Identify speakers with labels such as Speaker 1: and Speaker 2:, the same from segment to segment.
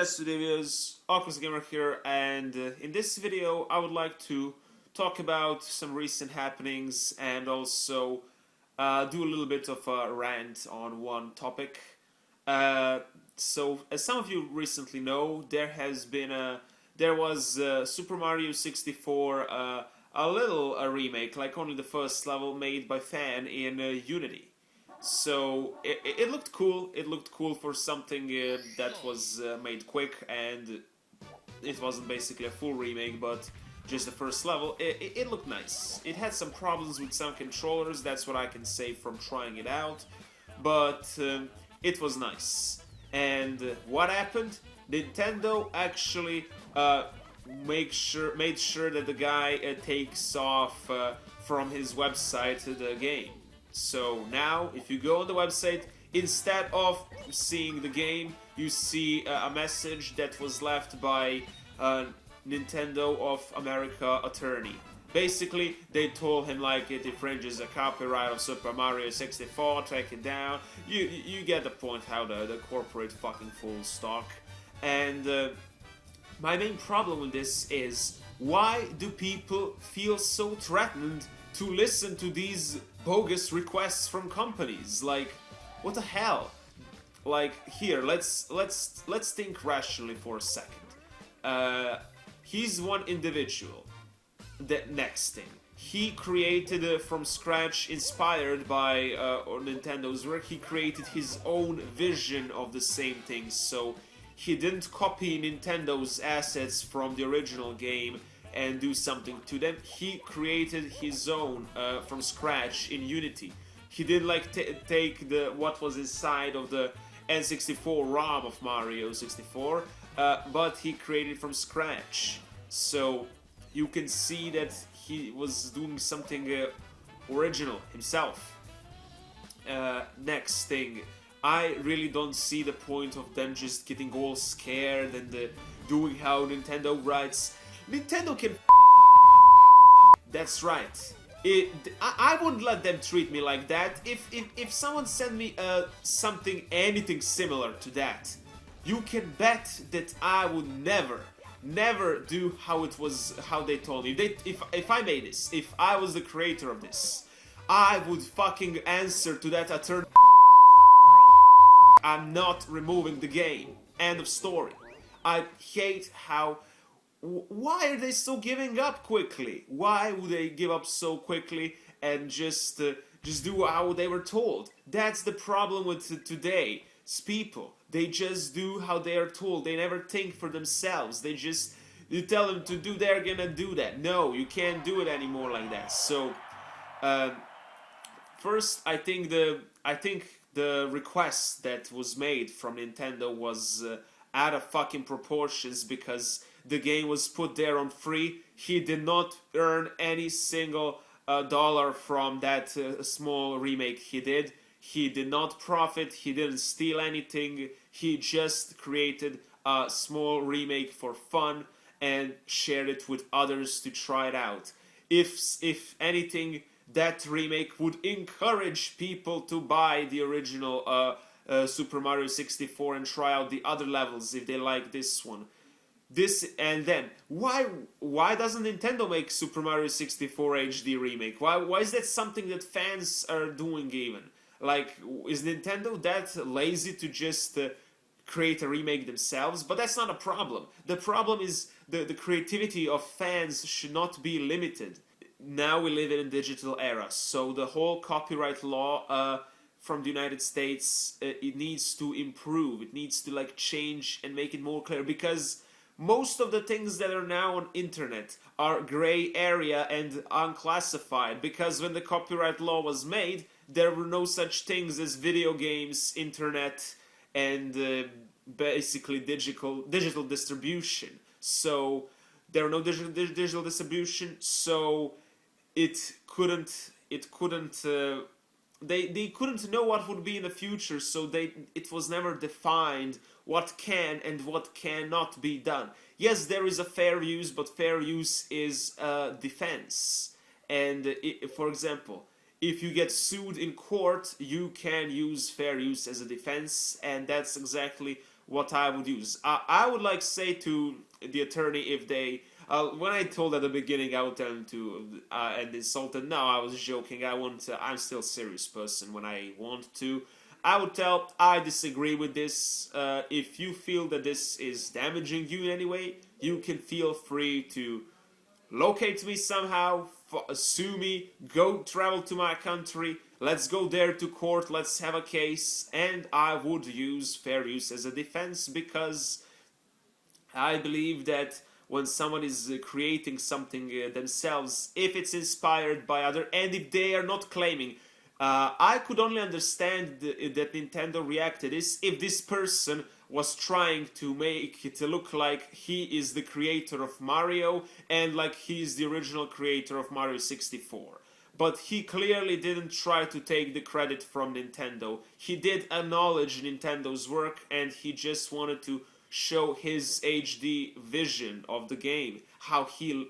Speaker 1: best videos, OldClassicGamer here, and in this video I would like to talk about some recent happenings and also do a little bit of a rant on one topic. So, as some of you recently know, there was Super Mario 64, a remake, like only the first level, made by fan in Unity. So it looked cool. It looked cool for something that was made quick, and it wasn't basically a full remake, but just the first level. It looked nice. It had some problems with some controllers. That's what I can say from trying it out, but it was nice. And what happened? Nintendo actually made sure that the guy takes off from his website the game. So now, if you go on the website, instead of seeing the game, you see a message that was left by Nintendo of America attorney. Basically, they told him like it infringes a copyright of Super Mario 64, track it down. You get the point how the corporate fucking fools talk. And my main problem with this is, why do people feel so threatened to listen to these bogus requests from companies? Like, what the hell? Like, here, let's think rationally for a second. He's one individual. The next thing, he created from scratch, inspired by Nintendo's work. He created his own vision of the same thing. So he didn't copy Nintendo's assets from the original game and do something to them. He created his own from scratch in Unity. He didn't like take what was inside of the N64 ROM of Mario 64, but he created from scratch. So you can see that he was doing something original himself. Next thing, I really don't see the point of them just getting all scared and doing how Nintendo writes. Nintendo can that's right. I wouldn't let them treat me like that. If someone sent me anything similar to that, you can bet that I would never do how they told me. If I made this, if I was the creator of this, I would fucking answer to that attorney. I'm not removing the game. End of story. I hate how. Why are they so giving up quickly? Why would they give up so quickly and just do how they were told? That's the problem with today's people. They just do how they are told. They never think for themselves. You tell them to do, they're gonna do that. No, you can't do it anymore like that. So, first, I think the request that was made from Nintendo was out of fucking proportions, because the game was put there on free. He did not earn any single dollar from that small remake he did. He did not profit, he didn't steal anything. He just created a small remake for fun and shared it with others to try it out. If anything, that remake would encourage people to buy the original Super Mario 64 and try out the other levels if they like this one. And then why doesn't Nintendo make Super Mario 64 HD remake? Why is that something that fans are doing even? Like, is Nintendo that lazy to just create a remake themselves? But that's not a problem. The problem is the creativity of fans should not be limited. Now we live in a digital era, so the whole copyright law from the United States, it needs to improve. It needs to like change and make it more clear, because most of the things that are now on internet are gray area and unclassified, because when the copyright law was made, there were no such things as video games, internet, and basically digital distribution. So there were no digital distribution, so they couldn't know what would be in the future, so it was never defined what can and what cannot be done. Yes, there is a fair use, but fair use is defense. And for example, if you get sued in court, you can use fair use as a defense, and that's exactly what I would use. I would like say to the attorney if they. When I told at the beginning, I would tell them to and insult them. No, I was joking. I'm still a serious person when I want to. I would tell, I disagree with this. If you feel that this is damaging you in any way, you can feel free to locate me somehow, sue me, go travel to my country, let's go there to court, let's have a case, and I would use fair use as a defense, because I believe that when someone is creating something themselves, if it's inspired by other, and if they are not claiming, I could only understand that Nintendo reacted is if this person was trying to make it look like he is the creator of Mario and like he is the original creator of Mario 64. But he clearly didn't try to take the credit from Nintendo. He did acknowledge Nintendo's work, and he just wanted to show his HD vision of the game, how he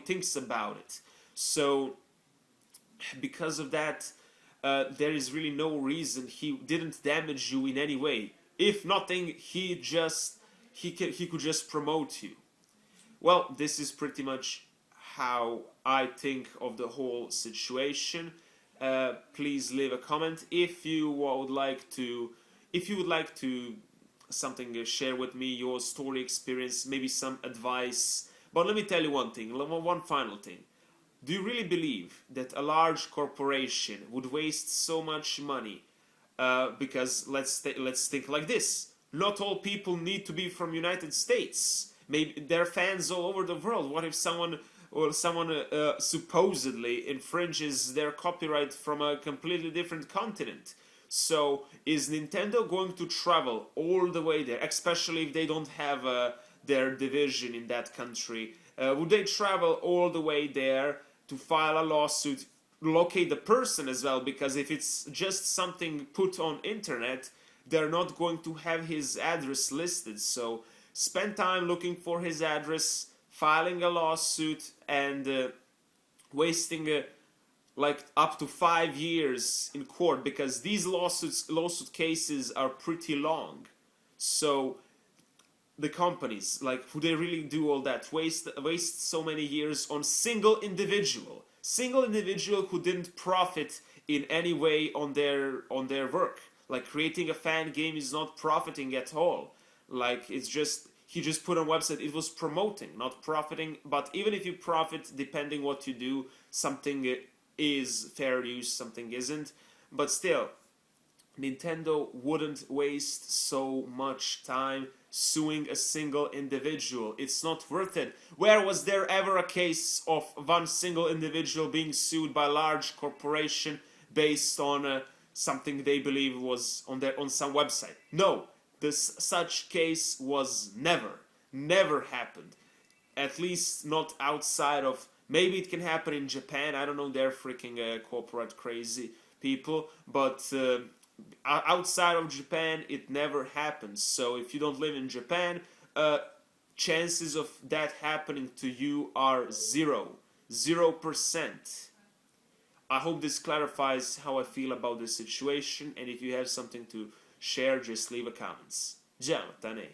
Speaker 1: thinks about it. So because of that, there is really no reason he didn't damage you in any way. If nothing, he could just promote you. Well, this is pretty much how I think of the whole situation. Please leave a comment if you would like to. Something share with me your story experience, maybe some advice. But let me tell you one thing, one final thing. Do you really believe that a large corporation would waste so much money? Because let's think like this. Not all people need to be from United States. Maybe there are fans all over the world. What if someone supposedly infringes their copyright from a completely different continent? So is Nintendo going to travel all the way there, especially if they don't have their division in that country? Would they travel all the way there to file a lawsuit, locate the person as well? Because if it's just something put on internet, they're not going to have his address listed. So spend time looking for his address, filing a lawsuit, and wasting like up to 5 years in court, because these lawsuit cases are pretty long. So the companies, like, would they really do all that? Waste so many years on single individual who didn't profit in any way on their work. Like, creating a fan game is not profiting at all. Like, it's just, he just put on website, it was promoting, not profiting. But even if you profit, depending what you do, something is fair use, something isn't. But still, Nintendo wouldn't waste so much time suing a single individual. It's not worth it. Where was there ever a case of one single individual being sued by a large corporation based on something they believe was on some website? No, such case was never happened. At least not outside of, maybe it can happen in Japan. I don't know, they're freaking corporate crazy people, but outside of Japan, it never happens. So if you don't live in Japan, chances of that happening to you are 0%. I hope this clarifies how I feel about this situation, and if you have something to share, just leave a comments. Ciao, Tane.